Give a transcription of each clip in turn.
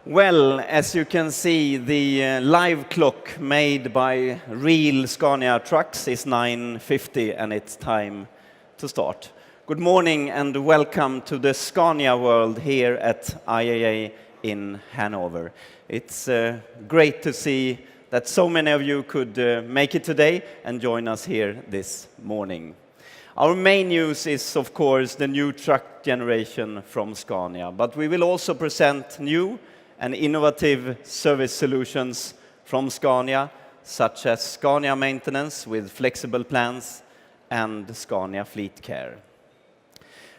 Well, as you can see, the live clock made by real Scania trucks is 9:50 and it's time to start. Good morning and welcome to the Scania world here at IAA in Hanover. It's great to see that so many of you could make it today and join us here this morning. Our main news is, of course, the new truck generation from Scania, but we will also present new and innovative service solutions from Scania, such as Scania Maintenance with flexible plans and Scania Fleet Care.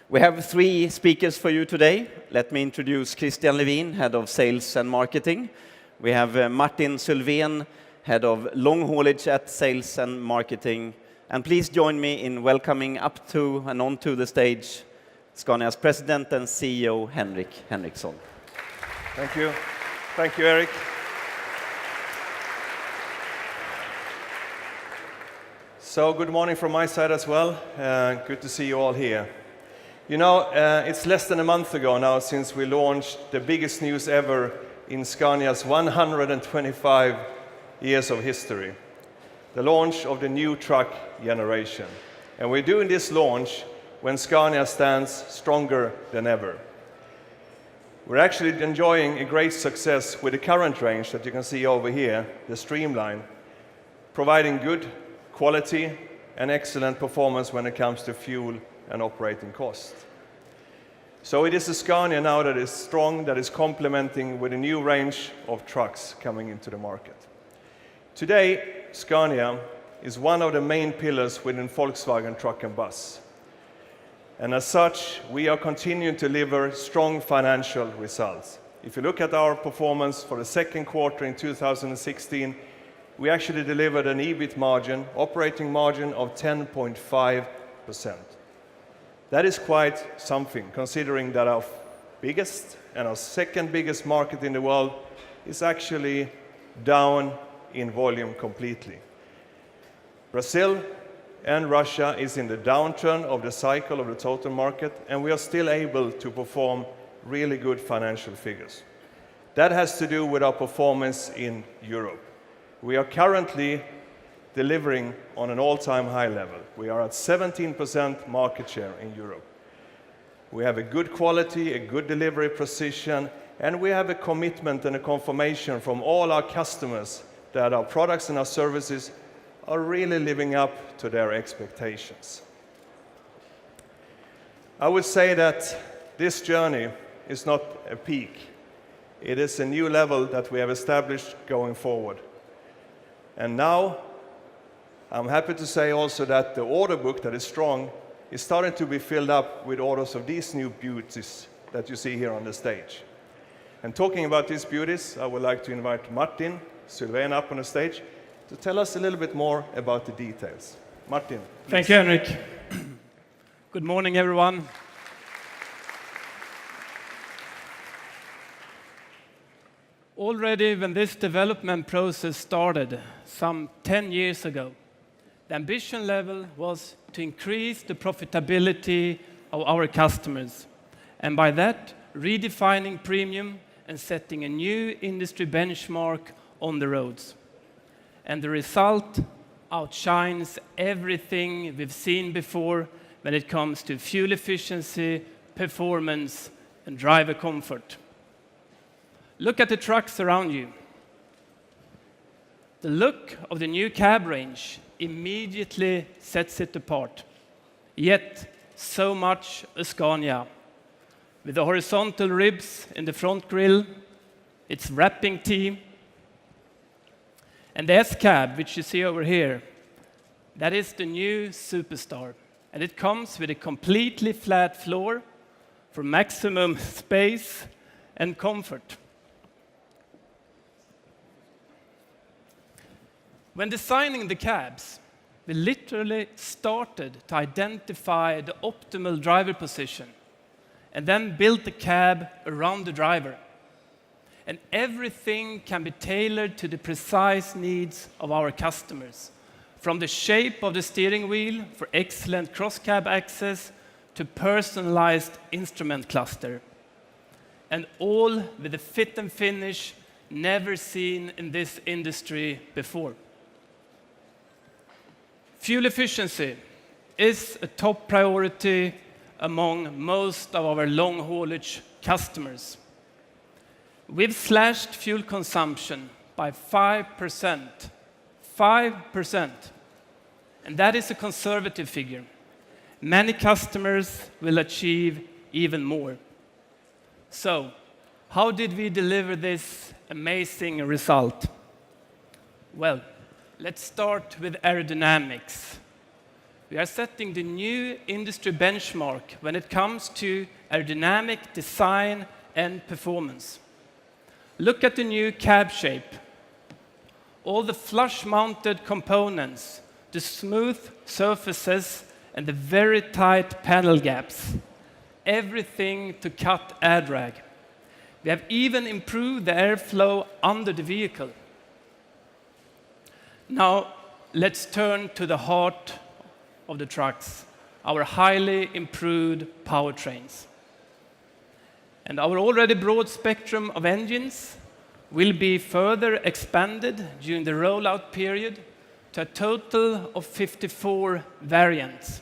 We have three speakers for you today. Let me introduce Christian Levin, Head of Sales and Marketing. We have Martin Sylvén, Head of Long Haulage at Sales and Marketing. And please join me in welcoming up to and onto the stage Scania's President and CEO, Henrik Henriksson. Thank you. Thank you, Eric. So good morning from my side as well. Good to see you all here. You know, it's less than a month ago now since we launched the biggest news ever in Scania's 125 years of history, the launch of the new truck generation. And we're doing this launch when Scania stands stronger than ever. We're actually enjoying a great success with the current range that you can see over here, the Streamline, providing good quality and excellent performance when it comes to fuel and operating cost. So it is a Scania now that is strong, that is complementing with a new range of trucks coming into the market. Today, Scania is one of the main pillars within Volkswagen Truck and Bus. And as such, we are continuing to deliver strong financial results. If you look at our performance for the second quarter in 2016, we actually delivered an EBIT margin, operating margin of 10.5%. That is quite something, considering that our biggest and our second biggest market in the world is actually down in volume completely. Brazil and Russia is in the downturn of the cycle of the total market, and we are still able to perform really good financial figures. That has to do with our performance in Europe. We are currently delivering on an all-time high level. We are at 17% market share in Europe. We have a good quality, a good delivery precision, and we have a commitment and a confirmation from all our customers that our products and our services are really living up to their expectations. I would say that this journey is not a peak. It is a new level that we have established going forward. And now, I'm happy to say also that the order book that is strong is starting to be filled up with orders of these new beauties that you see here on the stage. And talking about these beauties, I would like to invite Martin Sylvén up on the stage to tell us a little bit more about the details. Martin, please. Thank you, Henrik. Good morning, everyone. Already when this development process started some 10 years ago, the ambition level was to increase the profitability of our customers, and by that, redefining premium and setting a new industry benchmark on the roads. And the result outshines everything we've seen before when it comes to fuel efficiency, performance, and driver comfort. Look at the trucks around you. The look of the new cab range immediately sets it apart. Yet, so much a Scania. With the horizontal ribs in the front grille, its wrapping tee, and the S-Cab, which you see over here, that is the new superstar. And it comes with a completely flat floor for maximum space and comfort. When designing the cabs, we literally started to identify the optimal driver position and then built the cab around the driver. And everything can be tailored to the precise needs of our customers, from the shape of the steering wheel for excellent cross-cab access to personalized instrument cluster. and all with a fit and finish never seen in this industry before. Fuel efficiency is a top priority among most of our long-haulage customers. We've slashed fuel consumption by 5%. 5%. And that is a conservative figure. Many customers will achieve even more. So, how did we deliver this amazing result? Well, let's start with aerodynamics. We are setting the new industry benchmark when it comes to aerodynamic design and performance. Look at the new cab shape. All the flush-mounted components, the smooth surfaces, and the very tight panel gaps. Everything to cut air drag. We have even improved the airflow under the vehicle. Now, let's turn to the heart of the trucks, our highly improved powertrains. And our already broad spectrum of engines will be further expanded during the rollout period to a total of 54 variants.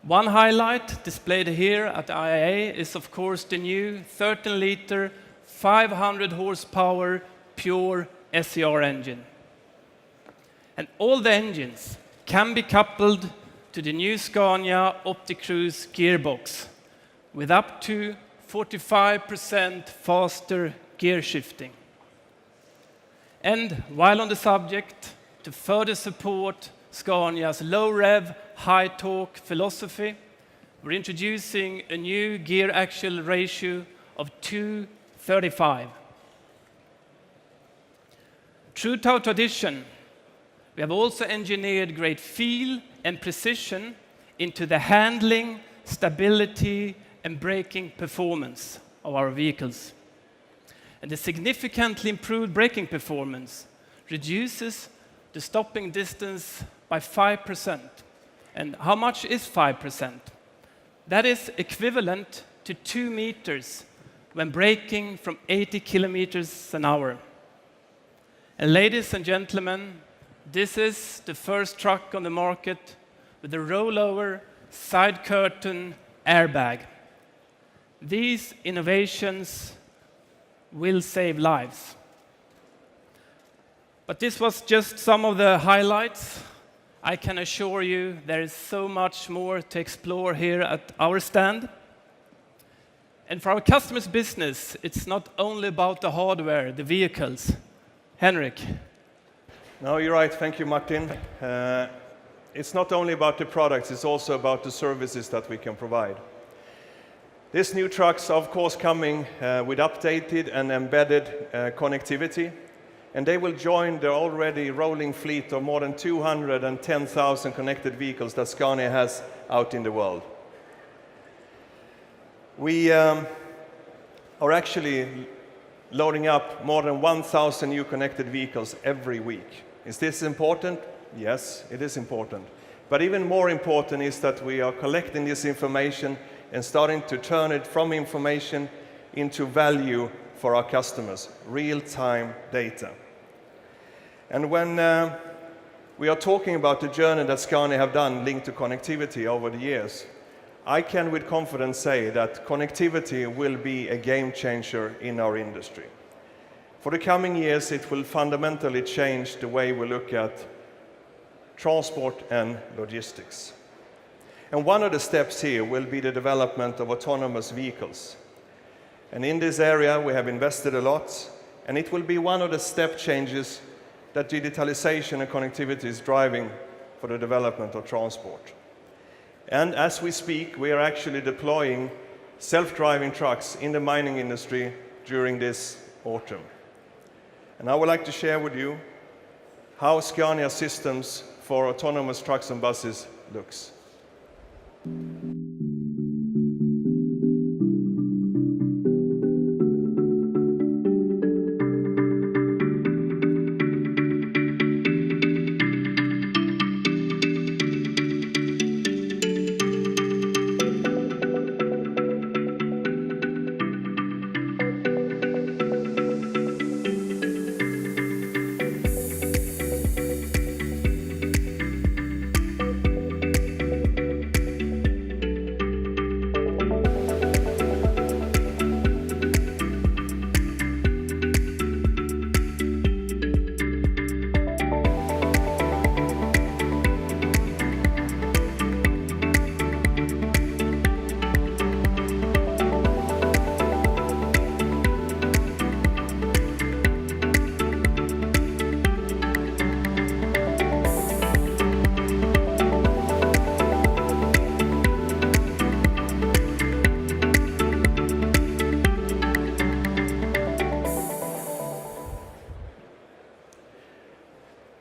One highlight displayed here at IAA is, of course, the new 13-liter, 500 horsepower, pure SCR engine. And all the engines can be coupled to the new Scania OptiCruise gearbox with up to 45% faster gear shifting. And while on the subject, to further support Scania's low-rev, high-torque philosophy, we're introducing a new gear-axial ratio of 2:35. True to our tradition, we have also engineered great feel and precision into the handling, stability, and braking performance of our vehicles. And the significantly improved braking performance reduces the stopping distance by 5%. And how much is 5%? That is equivalent to 2 meters when braking from 80 kilometers an hour. And ladies and gentlemen, this is the first truck on the market with a rollover side curtain airbag. These innovations will save lives. But this was just some of the highlights. I can assure you there is so much more to explore here at our stand. And for our customers' business, it's not only about the hardware, the vehicles. Henrik. No, you're right. Thank you, Martin. It's not only about the products, it's also about the services that we can provide. These new trucks are, of course, coming with updated and embedded connectivity, and they will join the already rolling fleet of more than 210,000 connected vehicles that Scania has out in the world. We are actually loading up more than 1,000 new connected vehicles every week. Is this important? Yes, it is important. But even more important is that we are collecting this information and starting to turn it from information into value for our customers, real-time data. And when we are talking about the journey that Scania have done linked to connectivity over the years, I can with confidence say that connectivity will be a game changer in our industry. For the coming years, it will fundamentally change the way we look at transport and logistics. And one of the steps here will be the development of autonomous vehicles. And in this area, we have invested a lot, and it will be one of the step changes that digitalization and connectivity is driving for the development of transport. And as we speak, we are actually deploying self-driving trucks in the mining industry during this autumn. And I would like to share with you how Scania systems for autonomous trucks and buses looks.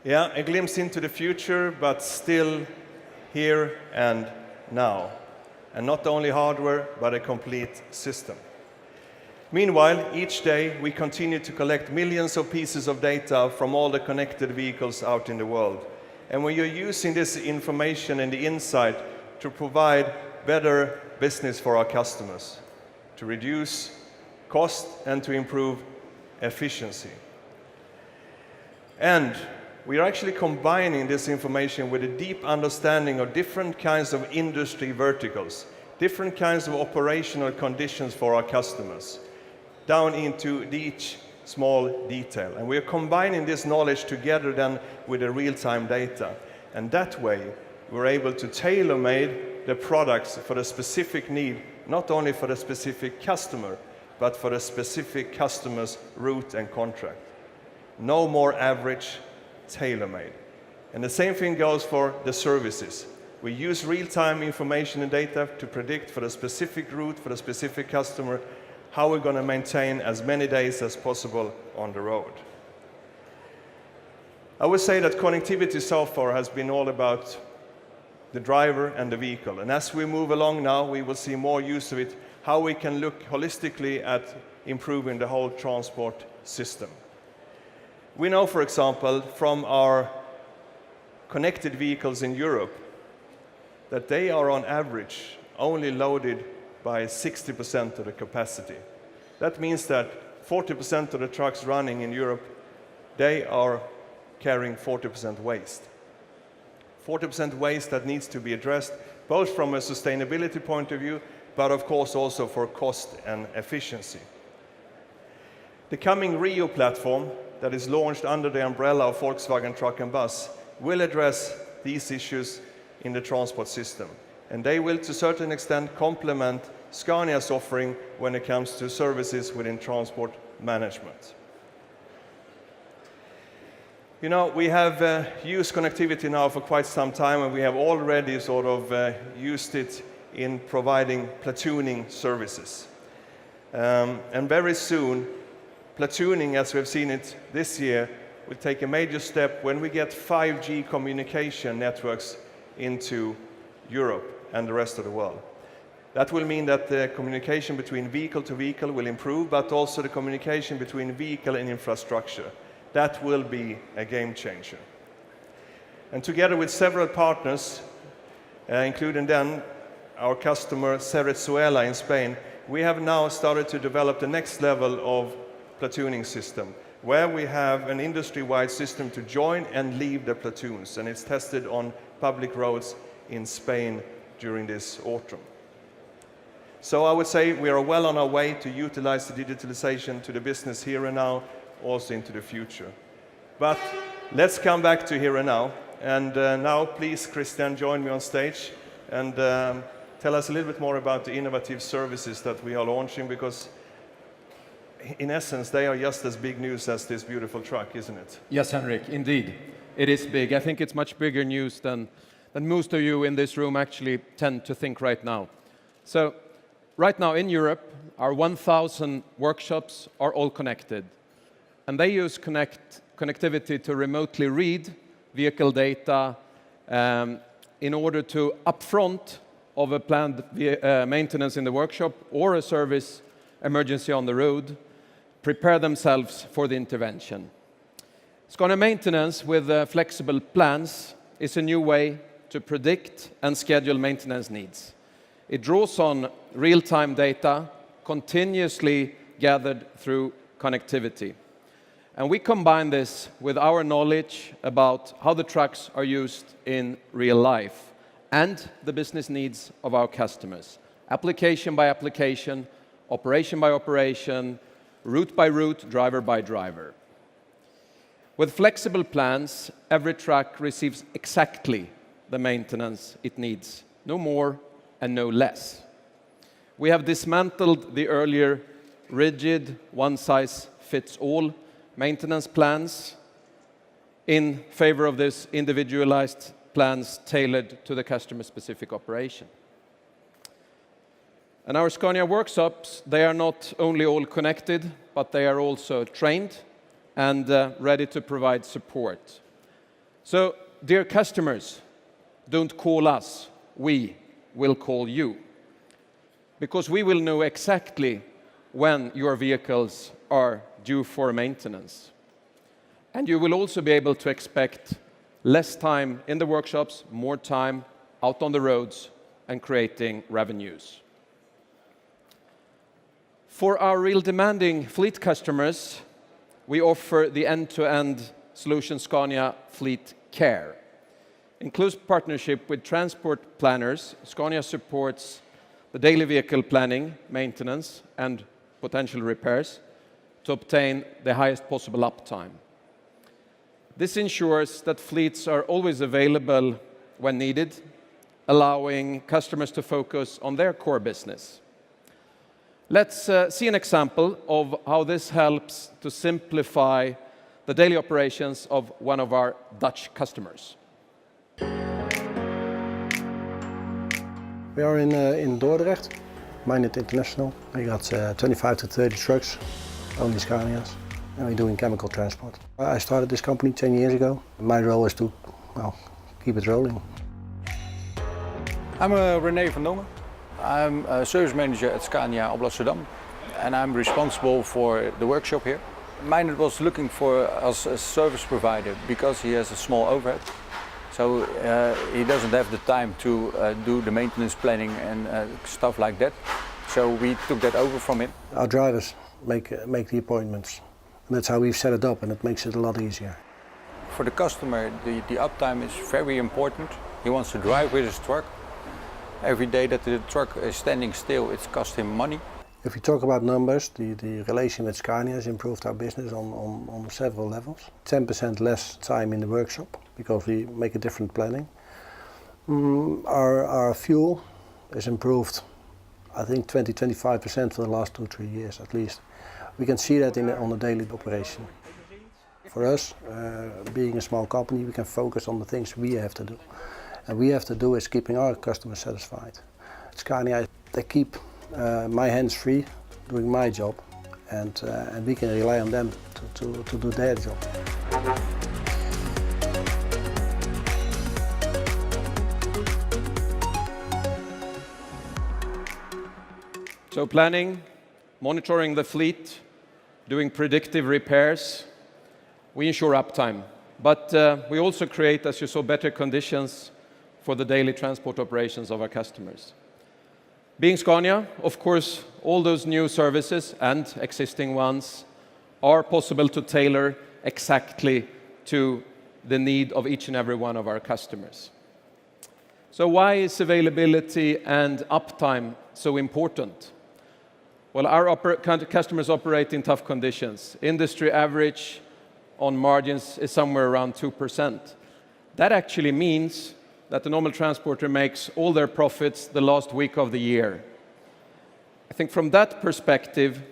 Yeah, a glimpse into the future, but still here and now. And not only hardware, but a complete system. Meanwhile, each day we continue to collect millions of pieces of data from all the connected vehicles out in the world. And when you're using this information and the insight to provide better business for our customers, to reduce cost and to improve efficiency. And we are actually combining this information with a deep understanding of different kinds of industry verticals, different kinds of operational conditions for our customers, down into each small detail. And we are combining this knowledge together then with the real-time data. And that way, we're able to tailor-made the products for the specific need, not only for the specific customer, but for the specific customer's route and contract. No more average, tailor-made. And the same thing goes for the services. We use real-time information and data to predict for the specific route, for the specific customer, how we're going to maintain as many days as possible on the road. I would say that connectivity so far has been all about the driver and the vehicle. And as we move along now, we will see more use of it, how we can look holistically at improving the whole transport system. We know, for example, from our connected vehicles in Europe, that they are on average only loaded by 60% of the capacity. That means that 40% of the trucks running in Europe, they are carrying 40% waste. 40% waste that needs to be addressed, both from a sustainability point of view, but of course also for cost and efficiency. The coming Rio platform that is launched under the umbrella of Volkswagen Truck and Bus will address these issues in the transport system. And they will, to a certain extent, complement Scania's offering when it comes to services within transport management. You know, we have used connectivity now for quite some time, and we have already sort of used it in providing platooning services. And very soon, platooning, as we've seen it this year, will take a major step when we get 5G communication networks into Europe and the rest of the world. That will mean that the communication between vehicle to vehicle will improve, but also the communication between vehicle and infrastructure. That will be a game changer. And together with several partners, including then our customer Cerezuela in Spain, we have now started to develop the next level of platooning system, where we have an industry-wide system to join and leave the platoons, and it's tested on public roads in Spain during this autumn. So I would say we are well on our way to utilize the digitalization to the business here and now, also into the future. But let's come back to here and now. And now, please, Christian, join me on stage and tell us a little bit more about the innovative services that we are launching, because in essence, they are just as big news as this beautiful truck, isn't it? Yes, Henrik, indeed. It is big. I think it's much bigger news than most of you in this room actually tend to think right now. So, right now in Europe, our 1,000 workshops are all connected. And they use connectivity to remotely read vehicle data in order to, upfront of a planned maintenance in the workshop or a service emergency on the road, prepare themselves for the intervention. Scania Maintenance with flexible plans is a new way to predict and schedule maintenance needs. It draws on real-time data continuously gathered through connectivity. And we combine this with our knowledge about how the trucks are used in real life and the business needs of our customers, application by application, operation by operation, route by route, driver by driver. With flexible plans, every truck receives exactly the maintenance it needs, no more and no less. We have dismantled the earlier rigid, one-size-fits-all maintenance plans in favor of this individualized plans tailored to the customer-specific operation. And our Scania workshops, they are not only all connected, but they are also trained and ready to provide support. So, dear customers, don't call us, we will call you. Because we will know exactly when your vehicles are due for maintenance. And you will also be able to expect less time in the workshops, more time out on the roads and creating revenues. For our real demanding fleet customers, we offer the end-to-end solution Scania Fleet Care. In close partnership with transport planners, Scania supports the daily vehicle planning, maintenance, and potential repairs to obtain the highest possible uptime. This ensures that fleets are always available when needed, allowing customers to focus on their core business. Let's see an example of how this helps to simplify the daily operations of one of our Dutch customers. We are in Dordrecht, Minded International. We got 25 to 30 trucks, only Scanias, and we're doing chemical transport. I started this company 10 years ago. My role is to, well, keep it rolling. I'm René van Dongen. I'm a service manager at Scania Alblasserdam, and I'm responsible for the workshop here. Minded was looking for us a service provider because he has a small overhead. So he doesn't have the time to do the maintenance planning and stuff like that. So we took that over from him. Our drivers make the appointments. And that's how we've set it up, and it makes it a lot easier. For the customer, the uptime is very important. He wants to drive with his truck. Every day that the truck is standing still, it's cost him money. If we talk about numbers, the relation with Scania has improved our business on several levels. 10% less time in the workshop because we make a different planning. Our fuel has improved, I think 20-25% for the last 2-3 years at least. We can see that on the daily operation. For us, being a small company, we can focus on the things we have to do. And we have to do is keeping our customers satisfied. Scania, they keep my hands free doing my job, and we can rely on them to do their job. So planning, monitoring the fleet, doing predictive repairs, we ensure uptime. But we also create, as you saw, better conditions for the daily transport operations of our customers. Being Scania, of course, all those new services and existing ones are possible to tailor exactly to the need of each and every one of our customers. So why is availability and uptime so important? Well, our customers operate in tough conditions. Industry average on margins is somewhere around 2%. That actually means that the normal transporter makes all their profits the last week of the year. I think from that perspective,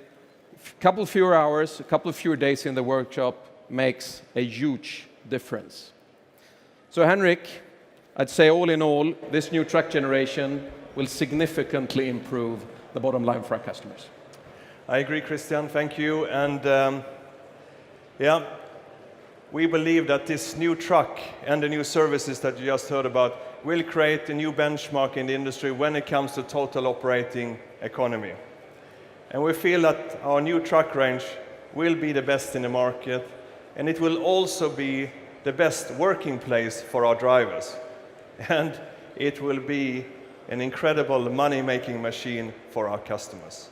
a couple fewer hours, a couple of fewer days in the workshop makes a huge difference. So Henrik, I'd say all in all, this new truck generation will significantly improve the bottom line for our customers. I agree, Christian, thank you. And yeah, we believe that this new truck and the new services that you just heard about will create a new benchmark in the industry when it comes to total operating economy. And we feel that our new truck range will be the best in the market, and it will also be the best working place for our drivers. And it will be an incredible money-making machine for our customers.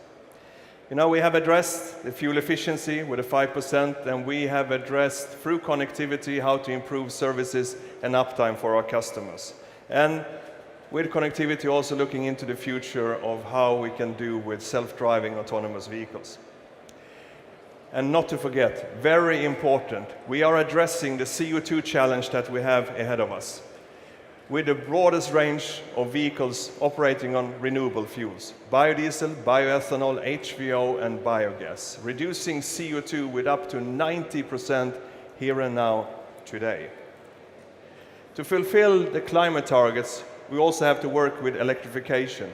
You know, we have addressed the fuel efficiency with a 5%, and we have addressed through connectivity how to improve services and uptime for our customers. And with connectivity, also looking into the future of how we can do with self-driving autonomous vehicles. And not to forget, very important, we are addressing the CO2 challenge that we have ahead of us, with the broadest range of vehicles operating on renewable fuels, biodiesel, bioethanol, HVO, and biogas, reducing CO2 with up to 90% here and now today. To fulfill the climate targets, we also have to work with electrification.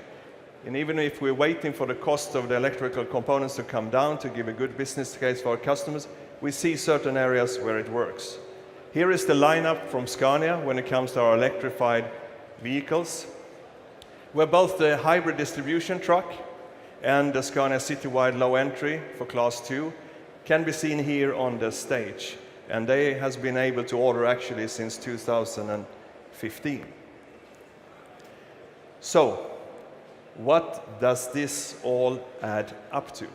And even if we're waiting for the cost of the electrical components to come down to give a good business case for our customers, we see certain areas where it works. Here is the lineup from Scania when it comes to our electrified vehicles. We're both the hybrid distribution truck and the Scania citywide low entry for Class 2 can be seen here on the stage. And they has been able to order actually since 2015. So, what does this all add up to?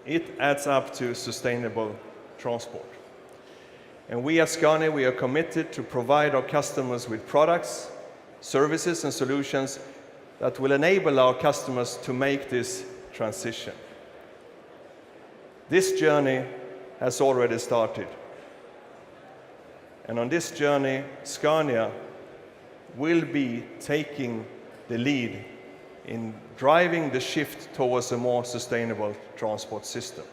It adds up to sustainable transport. And we at Scania, we are committed to provide our customers with products, services and solutions that will enable our customers to make this transition. This journey has already started. And on this journey, Scania will be taking the lead in driving the shift towards a more sustainable transport system.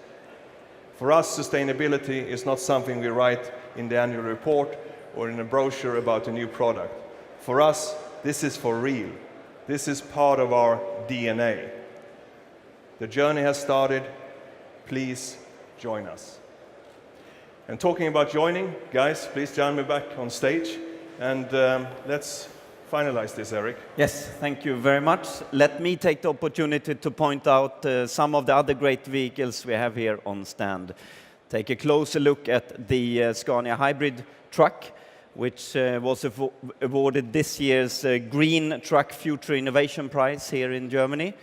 For us, sustainability is not something we write in the annual report or in a brochure about a new product. For us, this is for real. This is part of our DNA. The journey has started. Please join us. And talking about joining, guys, please join me back on stage. And let's finalize this, Eric. Yes, thank you very much. Let me take the opportunity to point out some of the other great vehicles we have here on stand. Take a closer look at the Scania hybrid truck, which was awarded this year's Green Truck Future Innovation Prize here in Germany.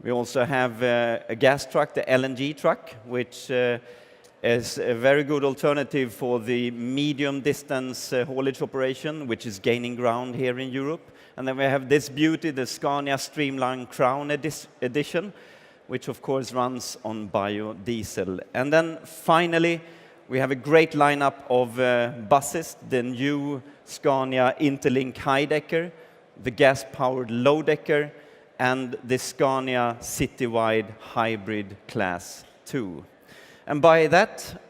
We also have a gas truck, the LNG truck, which is a very good alternative for the medium-distance haulage operation, which is gaining ground here in Europe. And then we have this beauty, the Scania Streamline Crown Edition, which of course runs on biodiesel. And then finally, we have a great lineup of buses, the new Scania Interlink High-Decker, the gas-powered Low-Decker, and the Scania Citywide Hybrid Class 2. And by that,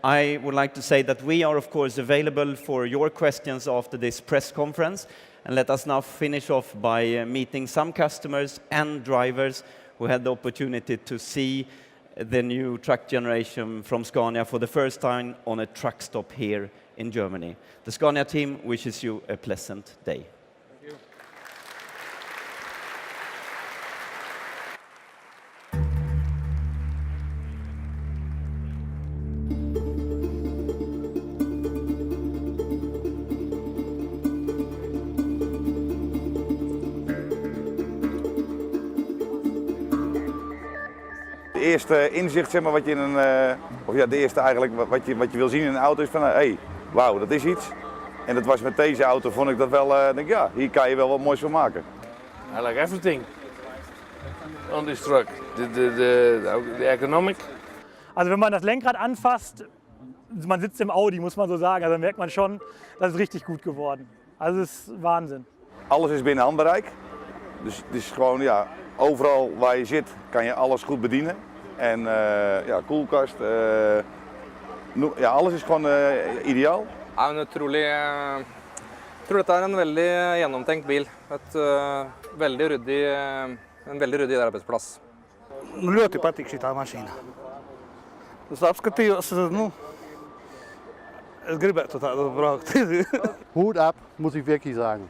I would like to say that we are, of course, available for your questions after this press conference. And let us now finish off by meeting some customers and drivers who had the opportunity to see the new truck generation from Scania for the first time on a truck stop here in Germany. The Scania team wishes you a pleasant day. Thank you. De eerste inzicht, zeg maar, wat je in een, of ja, de eerste eigenlijk wat je wil zien in een auto is van, hey, wauw, dat is iets. En dat was met deze auto, vond ik dat wel, denk ja, hier kan je wel wat moois van maken. I like everything on this truck. The ergonomic. Also wenn man das Lenkrad anfasst, man sitzt im Audi, muss man so sagen, also merkt man schon, das ist richtig gut geworden. Also es ist Wahnsinn. Alles is binnen handbereik. Dus het is gewoon, ja, overal waar je zit kan je alles goed bedienen. En ja, koelkast, ja, alles is gewoon ideaal. Ja, men jeg tror dette er en veldig gjennomtenkt bil. En veldig ryddig arbeidsplass. Ļoti patīk šī mašīna. Es apskatījos, es gribētu tādu braukt. Hut ab, muss ich wirklich sagen.